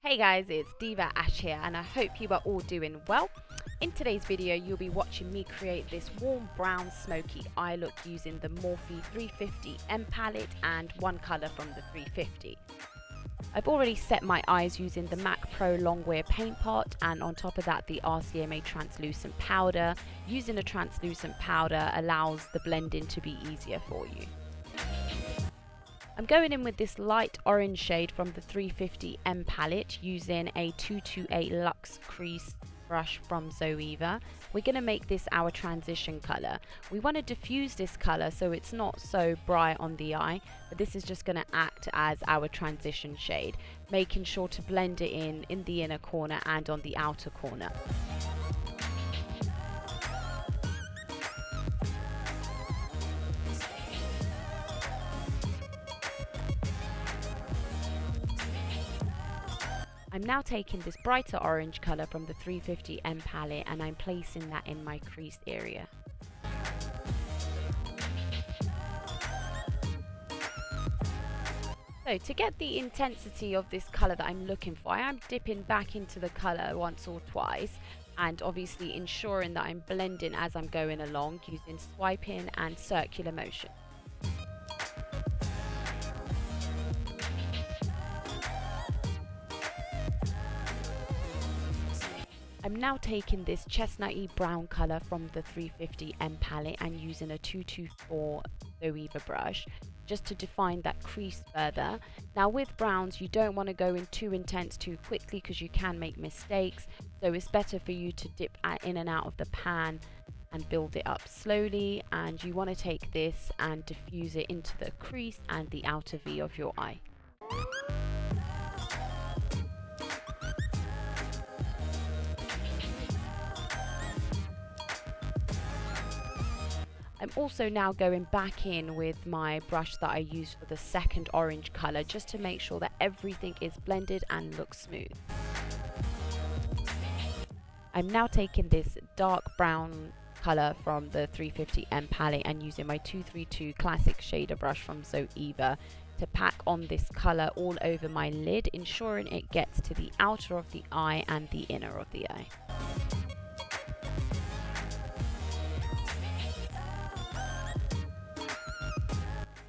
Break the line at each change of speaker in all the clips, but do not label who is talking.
Hey guys, it's Diva Ash here and I hope you are all doing well. In today's video you'll be watching me create this warm brown smoky eye look using the Morphe 350 M palette and one colour from the 350. I've already set my eyes using the MAC Pro Longwear paint pot, and on top of that the RCMA translucent powder. Using a translucent powder allows the blending to be easier for you. I'm going in with this light orange shade from the 350 M palette using a 228 Luxe crease brush from Zoeva. We're going to make this our transition colour. We want to diffuse this colour so it's not so bright on the eye, but this is just going to act as our transition shade, making sure to blend it in the inner corner and on the outer corner. I'm now taking this brighter orange colour from the 350 M palette and I'm placing that in my crease area. So to get the intensity of this colour that I'm looking for, I am dipping back into the colour once or twice and obviously ensuring that I'm blending as I'm going along using swiping and circular motion. I'm now taking this chestnutty brown colour from the 350 M palette and using a 224 Zoeva brush just to define that crease further. Now with browns you don't want to go in too intense too quickly because you can make mistakes, so it's better for you to dip in and out of the pan and build it up slowly, and you want to take this and diffuse it into the crease and the outer V of your eye. I'm also now going back in with my brush that I used for the second orange colour just to make sure that everything is blended and looks smooth. I'm now taking this dark brown colour from the 350 M palette and using my 232 classic shader brush from Zoeva to pack on this colour all over my lid, ensuring it gets to the outer of the eye and the inner of the eye.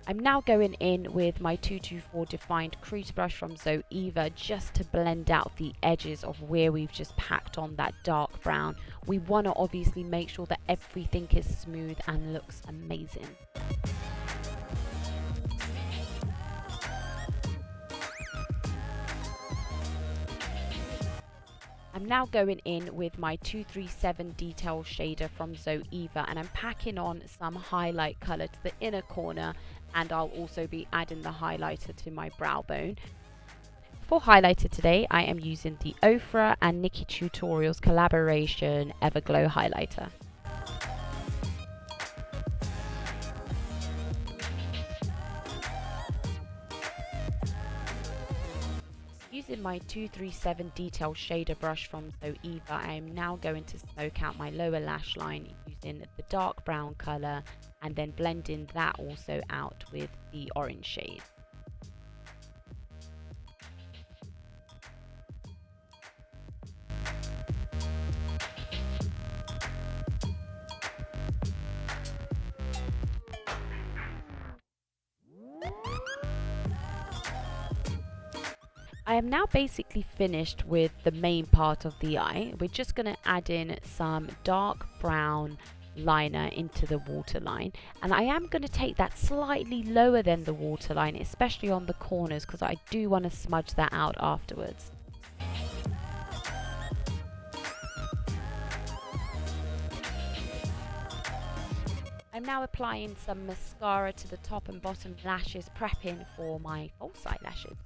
I'm now going in with my 224 defined crease brush from Zoeva just to blend out the edges of where we've just packed on that dark brown. We want to obviously make sure that everything is smooth and looks amazing. I'm now going in with my 237 detail shader from Zoeva and I'm packing on some highlight colour to the inner corner, and I'll also be adding the highlighter to my brow bone. For highlighter today I am using the Ofra and Nikki Tutorials collaboration Everglow highlighter. Using my 237 detail shader brush from Zoeva, I am now going to smoke out my lower lash line using the dark brown colour and then blending that also out with the orange shade. I am now basically finished with the main part of the eye. We're just going to add in some dark brown liner into the waterline, and I am going to take that slightly lower than the waterline, especially on the corners, because I do want to smudge that out afterwards. I'm now applying some mascara to the top and bottom lashes, prepping for my false eyelashes.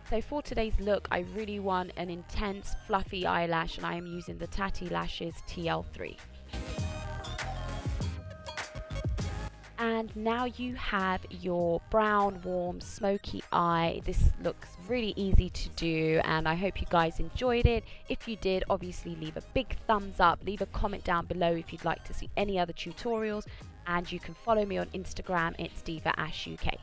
So for today's look, I really want an intense fluffy eyelash, and I am using the Tatty Lashes TL3. And now you have your brown, warm, smoky eye. This looks really easy to do and I hope you guys enjoyed it. If you did, obviously leave a big thumbs up, leave a comment down below if you'd like to see any other tutorials, and you can follow me on Instagram, it's Diva Ash UK.